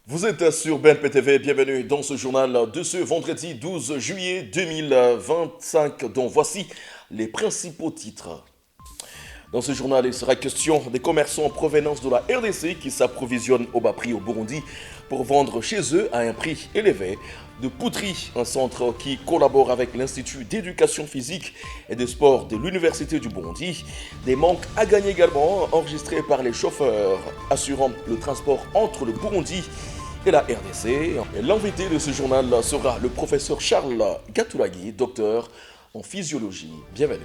Vous êtes sur BNP TV, bienvenue dans ce journal de ce vendredi 12 juillet 2025 dont voici les principaux titres. Dans ce journal, il sera question des commerçants en provenance de la RDC qui s'approvisionnent au bas prix au Burundi pour vendre chez eux à un prix élevé. De Poutry, un centre qui collabore avec l'Institut d'éducation physique et de sport de l'Université du Burundi. Des manques à gagner également enregistrés par les chauffeurs assurant le transport entre le Burundi et la RDC. Et l'invité de ce journal sera le professeur Charles Gatulagi, docteur en physiologie. Bienvenue.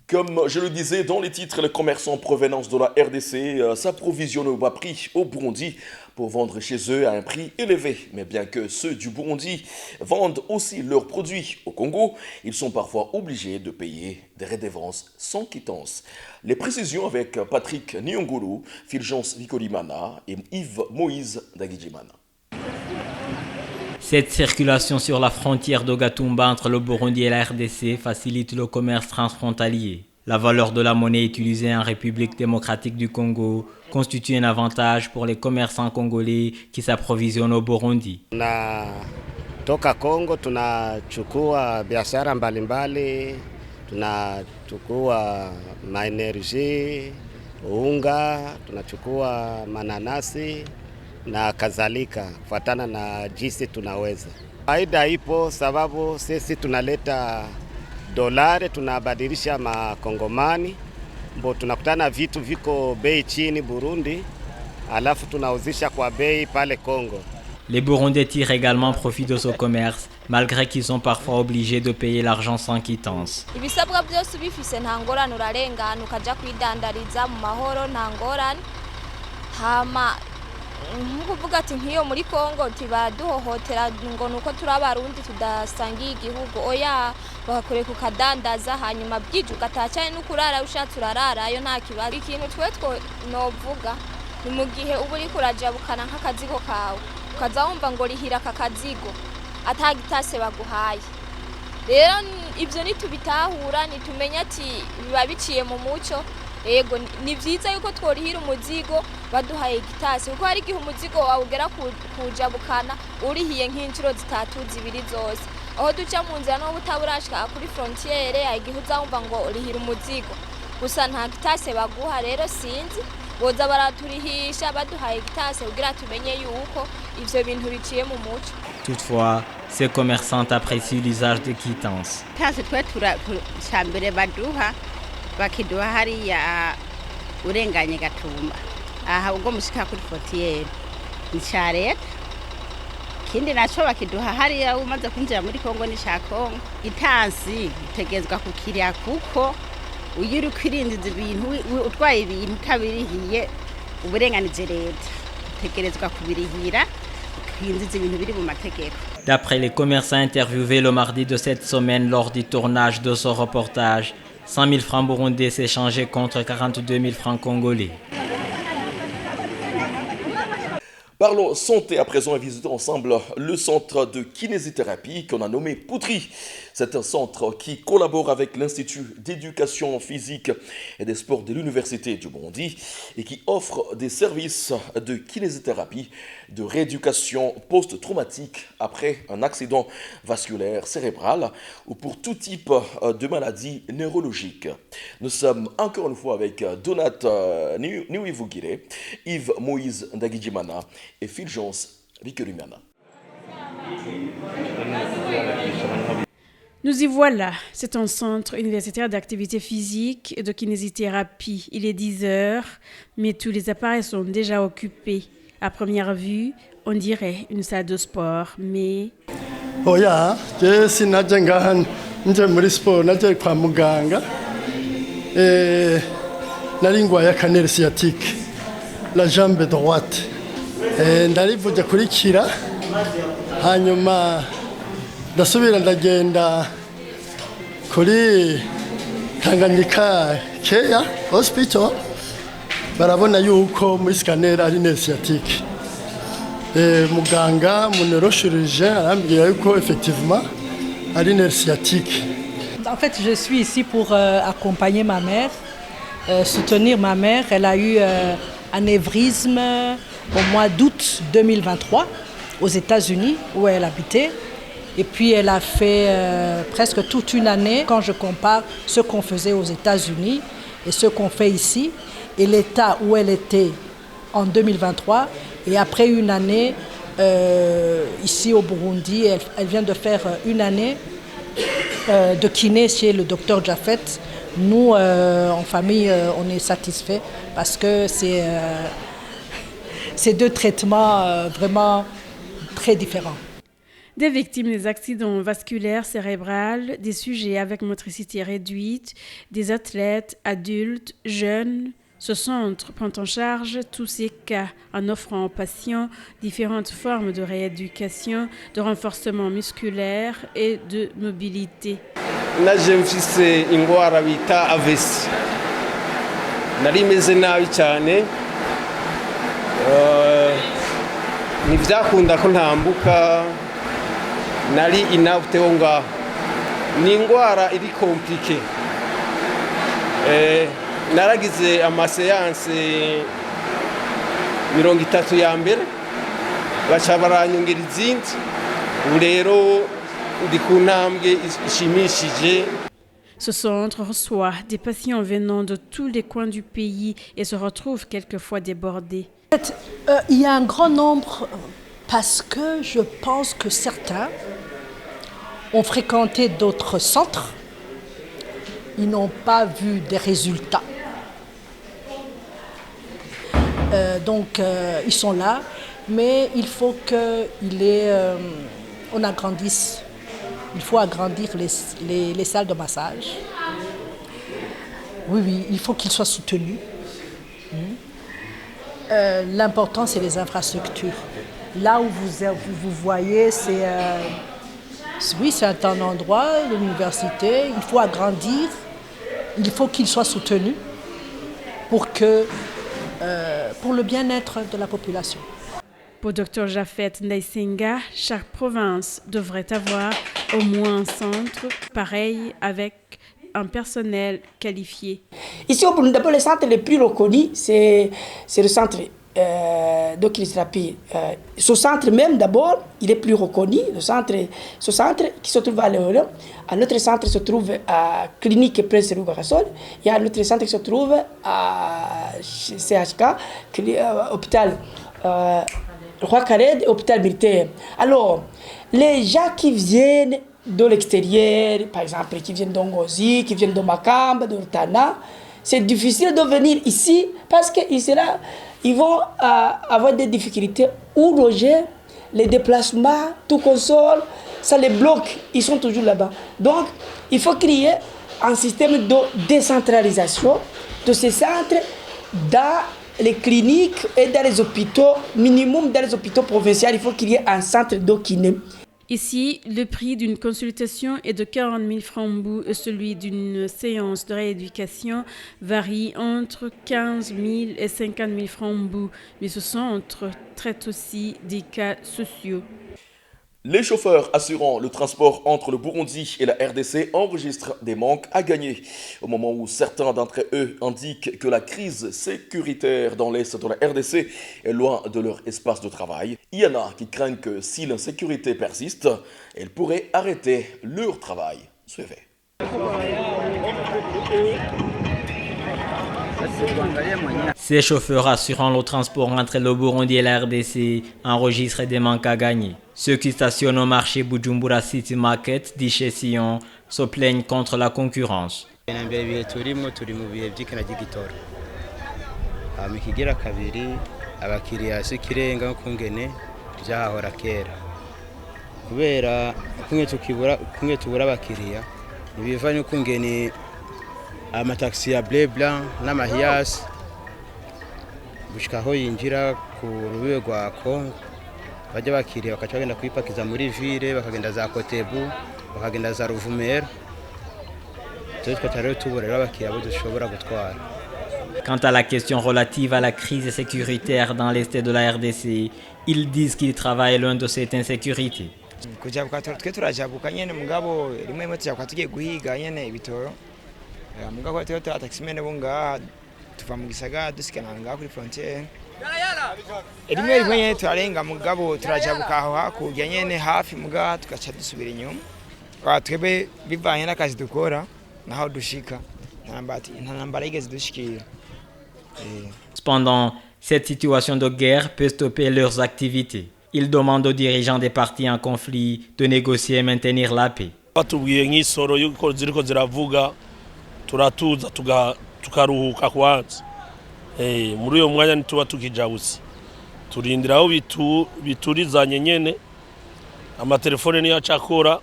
Comme je le disais dans les titres, les commerçants en provenance de la RDC s'approvisionnent au bas prix au Burundi pour vendre chez eux à un prix élevé. Mais bien que ceux du Burundi vendent aussi leurs produits au Congo, ils sont parfois obligés de payer des redevances sans quittance. Les précisions avec Patrick Nyongulu, Fulgence Vikolimana et Yves Moïse Ndagijimana. Cette circulation sur la frontière d'Ogatumba entre le Burundi et la RDC facilite le commerce transfrontalier. La valeur de la monnaie utilisée en République démocratique du Congo constitue un avantage pour les commerçants congolais qui s'approvisionnent au Burundi. Toka Kongo tunachukua biashara mbalimbali, tunachukua maenerji, unga, tunachukua mananasi na kadhalika kufuatana na jinsi tunaweza. Faida ipo sababu sisi tunaleta dolari tunabadilisha makongomani, mbo tunakutana vitu viko bei chini Burundi, alafu tunauzisha kwa bei pale Congo. Les Burundais tirent également profit de ce commerce, malgré qu'ils sont parfois obligés de payer l'argent sans quittance. Ibisabwa byose bifise nta ngorane urarengana ukaja kwidandariza mu mahoro nta ngorane. Hama nkuvuga ati nkiyo muri Kongo tibaduhohotera ngo nuko turi abarundi tudasangiye igihugu oya bakore kukadandaza hanyuma byije ugatacha n'ukurara ushatse urararayo nta kibazo. Ikintu twe novuga ni mu gihe ubu uri kurajabukana nk'akazigo kawe ukaza wumva ngo rihira kakazigo atagitase baguhaye. Rero ibyo nitubitahura nitumenya ati biba biciye mu muco. Ego ni byiza yuko tworihira umuzigo baduhaye gitasi kuko hari igihe umuzigo wawe ugera kujabukana urihiye nk'inshuro zitatu zibiri zose aho duca mu nzira no butaburashika kuri frontiere igihe uzawumva ngo urihira umuzigo gusa nta gitasi baguha. Rero sinzi boza baraturihisha baduhaye gitasi kugira tumenye yuko ivyo bintu biciye mu muco. Toutefois, ces commerçants apprécient l'usage de quittance. Tase twe turashambere baduha bakiduha hariya urenganye Gatumba aha ubwo mushika kuri frontiere nica leta kindi naco bakiduha hariya umaze kwinjira muri Kongo n'isha Kongo itansi itegezwa kukiriya kuko uyiri kwirindiza ibintu utwaye ibintu tabirihiye uburenganije leta utegerezwa kubirihira kwinjiza ibintu biri mu mategeko. D'après les commerçants interviewés le mardi de cette semaine lors du tournage de ce reportage, 100 000 francs burundais s'échangeaient contre 42 000 francs congolais. Parlons santé à présent et visitons ensemble le centre de kinésithérapie qu'on a nommé Poutry. C'est un centre qui collabore avec l'Institut d'éducation physique et des sports de l'Université du Burundi et qui offre des services de kinésithérapie, de rééducation post-traumatique après un accident vasculaire cérébral ou pour tout type de maladie neurologique. Nous sommes encore une fois avec Donat Niwivugire, Yves Moïse Ndagijimana et Fulgence Vikolimana. Nous y voilà, c'est un centre universitaire d'activité physique et de kinésithérapie. Il est 10 heures, mais tous les appareils sont déjà occupés. À première vue, on dirait une salle de sport, mais... Oya, je sinaje ngaha nje muri sport naje kwa muganga. Nari ngwaye canal sciatique, la jambe droite. Ndarivuye kurikira hanyuma ndasubira ndagenda kuri Tanganyika Care Hospital barabona yuko muri scanner ari nerve sciatique. Muganga mu neurochirurgien arambwira yuko effectivement ari nerve sciatique. En fait, je suis ici pour accompagner ma mère soutenir ma mère. Elle a eu un anévrisme au mois d'août 2023 aux États-Unis où elle habitait. Et puis elle a fait presque toute une année quand je compare ce qu'on faisait aux États-Unis et ce qu'on fait ici et l'état où elle était en 2023 et après une année ici au Burundi, elle vient de faire une année de kiné chez le docteur Jafet. Nous, en famille, on est satisfaits parce que c'est deux traitements vraiment très différents. Des victimes des accidents vasculaires cérébrales, des sujets avec motricité réduite, des athlètes, adultes, jeunes. Ce centre prend en charge tous ces cas en offrant aux patients différentes formes de rééducation, de renforcement musculaire et de mobilité. naje mfise ingwara bita avesi nari meze nabi cyane ntibyakunda ko ntambuka nari inabteho ngaho ni ingwara iri komplike naragize amaseanse 30 ya mbere baca baranyongera izindi ubu rero ndi ku ntambwe ishimishije. Ce centre reçoit des patients venant de tous les coins du pays et se retrouve quelquefois débordé. Il y a un grand nombre parce que je pense que certains ont fréquenté d'autres centres, ils n'ont pas vu des résultats. Donc ils sont là, mais il faut qu'on agrandisse. Il faut agrandir les salles de massage. Oui, il faut qu'ils soient soutenus. L'important, c'est les infrastructures. Là où vous voyez, c'est un endroit, l'université. Il faut agrandir. Il faut qu'ils soient soutenus pour le bien-être de la population. Pour Dr Jafet Ndaisenga, chaque province devrait avoir au moins un centre pareil avec un personnel qualifié. Ici au Burundi, le centre le plus reconnu, c'est le centre de kinésithérapie. Ce centre même d'abord, il est plus reconnu. Ce centre qui se trouve à Léolé. Un autre centre se trouve à Clinique Prince Rugha Kasol. Il y a un autre centre qui se trouve à CHK, hôpital Roi Khaled, hôpital militaire. Alors, les gens qui viennent de l'extérieur, par exemple, qui viennent d'Ongozi, qui viennent de Makamba, de Tana, c'est difficile de venir ici parce qu'ils vont avoir des difficultés où loger, les déplacements, tout console, ça les bloque, ils sont toujours là-bas. Donc, il faut créer un système de décentralisation de ces centres dans les cliniques et dans les hôpitaux, minimum dans les hôpitaux provinciaux, il faut qu'il y ait un centre de kiné. Ici, le prix d'une consultation est de 40 000 francs mbou et celui d'une séance de rééducation varie entre 15 000 et 50 000 francs mbou. Mais ce centre traite aussi des cas sociaux. Les chauffeurs assurant le transport entre le Burundi et la RDC enregistrent des manques à gagner. Au moment où certains d'entre eux indiquent que la crise sécuritaire dans l'est de la RDC est loin de leur espace de travail, il y en a qui craignent que si l'insécurité persiste, elle pourrait arrêter leur travail. Suivez. Ces chauffeurs assurant le transport entre le Burundi et la RDC enregistrent des manques à gagner. Ceux qui stationnent au marché Bujumbura City Market d'Iché Sion se plaignent contre la concurrence. Amataxi ya bleu blanc n'amahiyasi gushikaho yinjira ku rubibe rwa Kongo bajya bakiriye bakaca bagenda kwipakiza muri ville bakagenda za Kotebu bakagenda za Ruvumera tubura abakiriya bo dushobora gutwara. Quant à la question relative à la crise sécuritaire dans l'est de la RDC, ils disent qu'ils travaillent loin de cette insécurité. Kujabuka twe turajabuka nyene mugabo rimwe tugiye guhiga nyene ibitoro mugabo twari taximene bo ngaha tuva mu gisagara dusikana ngaha kuri frontiere rimwe rimwe nyene turarenga mugabo turajabuka aho hakurya nyene hafi mugaha tugaca dusubira inyuma twebwe bivanye n'akazi dukora naho dushika nta nambara yigeze dushikira. Cependant, cette situation de guerre peut stopper leurs activités. Ils demandent aux dirigeants des partis en conflit de négocier et maintenir la paix. Batubwiye nk'isoro yuko ziriko ziravuga turatuza tukaruhuka kwanza. Muri uyo mwanya nituba tukijabutse. Turindira aho biturizanye nyene amatelefone niyo acakora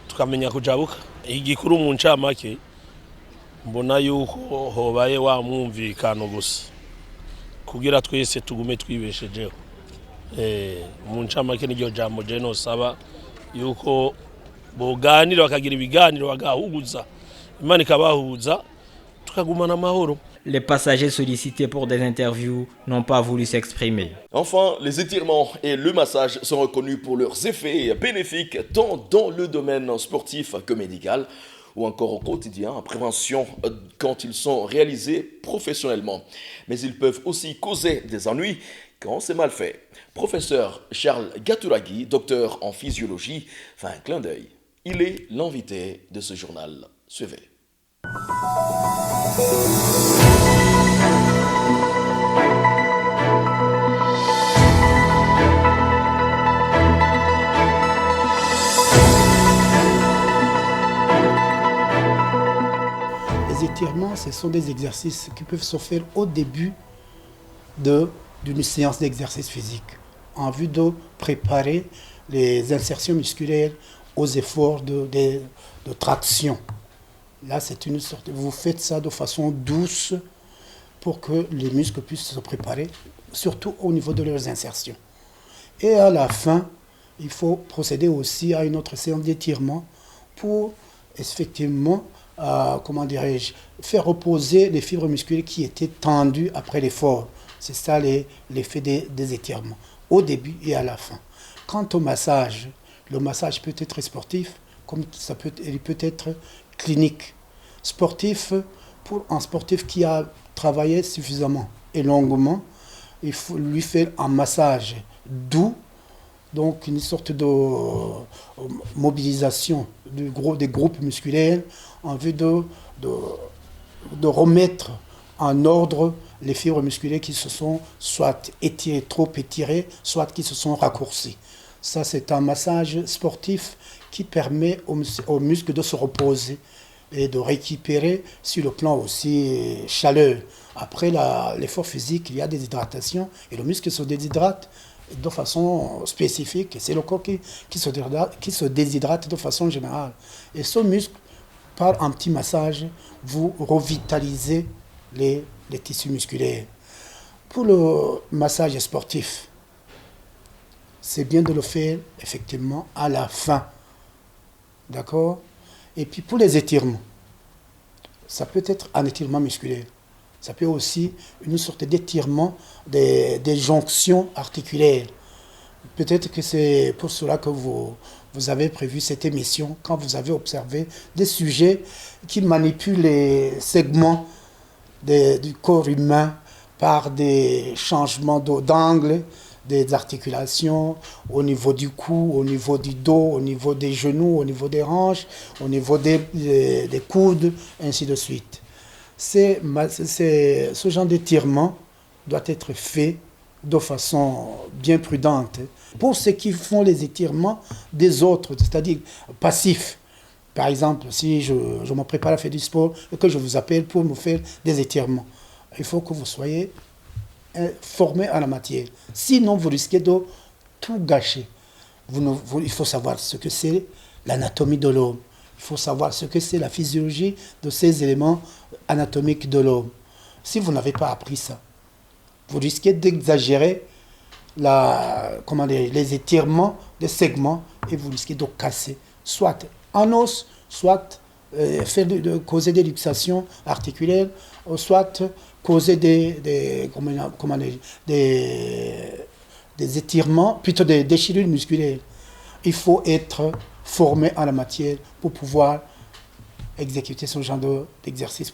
tukamenya kujabuka. Igikuru mu ncamake mbona yuko hobaye wa mwumvikano gusa kugira twese tugume twibeshejeho. Mu ncamake n'iryo jambo je nosaba yuko boganira bakagira ibiganiro bagahuguza Imana ikabahuza tukagumana amahoro. Les passagers sollicités pour des interviews n'ont pas voulu s'exprimer. Enfin, les étirements et le massage sont reconnus pour leurs effets bénéfiques tant dans le domaine sportif que médical ou encore au quotidien, en prévention quand ils sont réalisés professionnellement. Mais ils peuvent aussi causer des ennuis quand c'est mal fait. Professeur Charles Gaturaghi, docteur en physiologie, fait un clin d'œil. Il est l'invité de ce journal. Suivez. Les étirements, ce sont des exercices qui peuvent se faire au début d'une séance d'exercice physique en vue de préparer les insertions musculaires aux efforts de traction. Là, c'est une sorte. Vous faites ça de façon douce pour que les muscles puissent se préparer, surtout au niveau de leurs insertions. Et à la fin, il faut procéder aussi à une autre séance d'étirement pour effectivement, faire reposer les fibres musculaires qui étaient tendues après l'effort. C'est ça l'effet des étirements, au début et à la fin. Quant au massage, le massage peut être sportif, comme il peut être clinique. Sportif, pour un sportif qui a travaillé suffisamment et longuement, il faut lui faire un massage doux, donc une sorte de mobilisation des groupes musculaires en vue de remettre en ordre les fibres musculaires qui se sont soit étirées, trop étirées, soit qui se sont raccourcies. Ça, c'est un massage sportif qui permet aux muscles de se reposer et de récupérer sur le plan aussi chaleureux. Après l'effort physique, il y a des hydratations et le muscle se déshydrate de façon spécifique. C'est le corps qui se déshydrate de façon générale. Et ce muscle, par un petit massage, vous revitalisez les tissus musculaires. Pour le massage sportif, c'est bien de le faire effectivement à la fin. D'accord? Et puis pour les étirements, ça peut être un étirement musculaire. Ça peut aussi une sorte d'étirement des jonctions articulaires. Peut-être que c'est pour cela que vous avez prévu cette émission, quand vous avez observé des sujets qui manipulent les segments du corps humain par des changements d'angle, des articulations au niveau du cou, au niveau du dos, au niveau des genoux, au niveau des hanches, au niveau des coudes, ainsi de suite. Ce genre d'étirement doit être fait de façon bien prudente. Pour ceux qui font les étirements des autres, c'est-à-dire passifs, par exemple, si je me prépare à faire du sport et que je vous appelle pour me faire des étirements, il faut que vous soyez formé à la matière. Sinon, vous risquez de tout gâcher. Il faut savoir ce que c'est l'anatomie de l'homme. Il faut savoir ce que c'est la physiologie de ces éléments anatomiques de l'homme. Si vous n'avez pas appris ça, vous risquez d'exagérer les étirements des segments et vous risquez de casser, soit un os, soit causer des luxations articulaires, soit causer des étirements, plutôt des déchirures musculaires. Il faut être formé en la matière pour pouvoir exécuter ce genre d'exercice.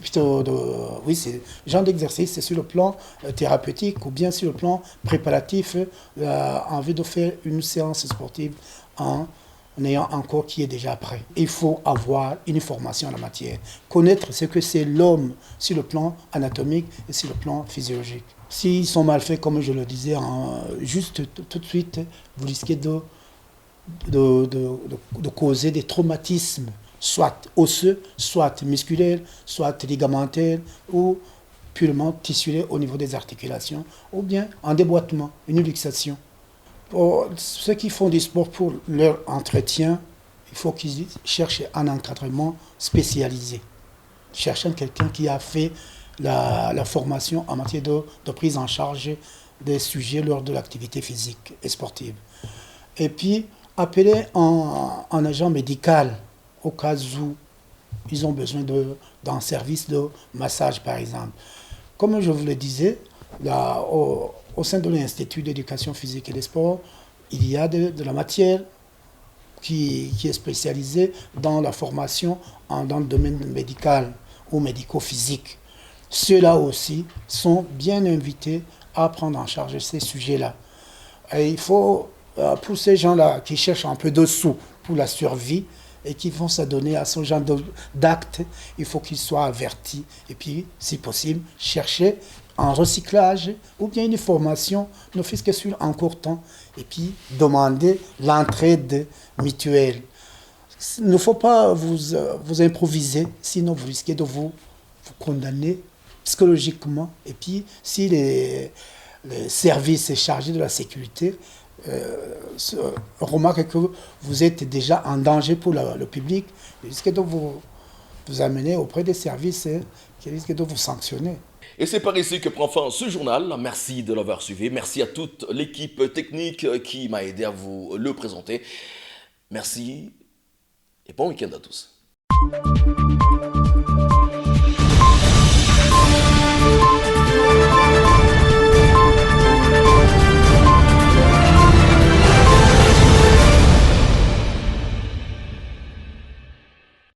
Oui, c'est genre d'exercice, c'est sur le plan thérapeutique ou bien sur le plan préparatif, en vue de faire une séance sportive en ayant un corps qui est déjà prêt. Il faut avoir une formation en la matière, connaître ce que c'est l'homme sur le plan anatomique et sur le plan physiologique. S'ils sont mal faits, comme je le disais, juste tout de suite, vous risquez de causer des traumatismes, soit osseux, soit musculaires, soit ligamentaires, ou purement tissulaires au niveau des articulations, ou bien un déboîtement, une luxation. Pour ceux qui font du sport pour leur entretien, il faut qu'ils cherchent un encadrement spécialisé. Cherchant quelqu'un qui a fait la formation en matière de prise en charge des sujets lors de l'activité physique et sportive. Et puis, appeler un agent médical au cas où ils ont besoin d'un service de massage, par exemple. Comme je vous le disais, là, au sein de l'Institut d'éducation physique et des sports, il y a de la matière qui est spécialisée dans la formation dans le domaine médical ou médico-physique. Ceux-là aussi sont bien invités à prendre en charge ces sujets-là. Et il faut, pour ces gens-là qui cherchent un peu de sous pour la survie et qui vont s'adonner à ce genre d'actes, il faut qu'ils soient avertis et puis, si possible, chercher un recyclage ou bien une formation, ne fût-ce que sur un court temps, et puis demander l'entraide mutuelle. Il ne faut pas vous improviser, sinon vous risquez de vous condamner psychologiquement. Et puis, si les services chargés de la sécurité remarquent que vous êtes déjà en danger pour le public, ils risquent de vous amener auprès des services qui risquent de vous sanctionner. Et c'est par ici que prend fin ce journal. Merci de l'avoir suivi. Merci à toute l'équipe technique qui m'a aidé à vous le présenter. Merci et bon week-end à tous.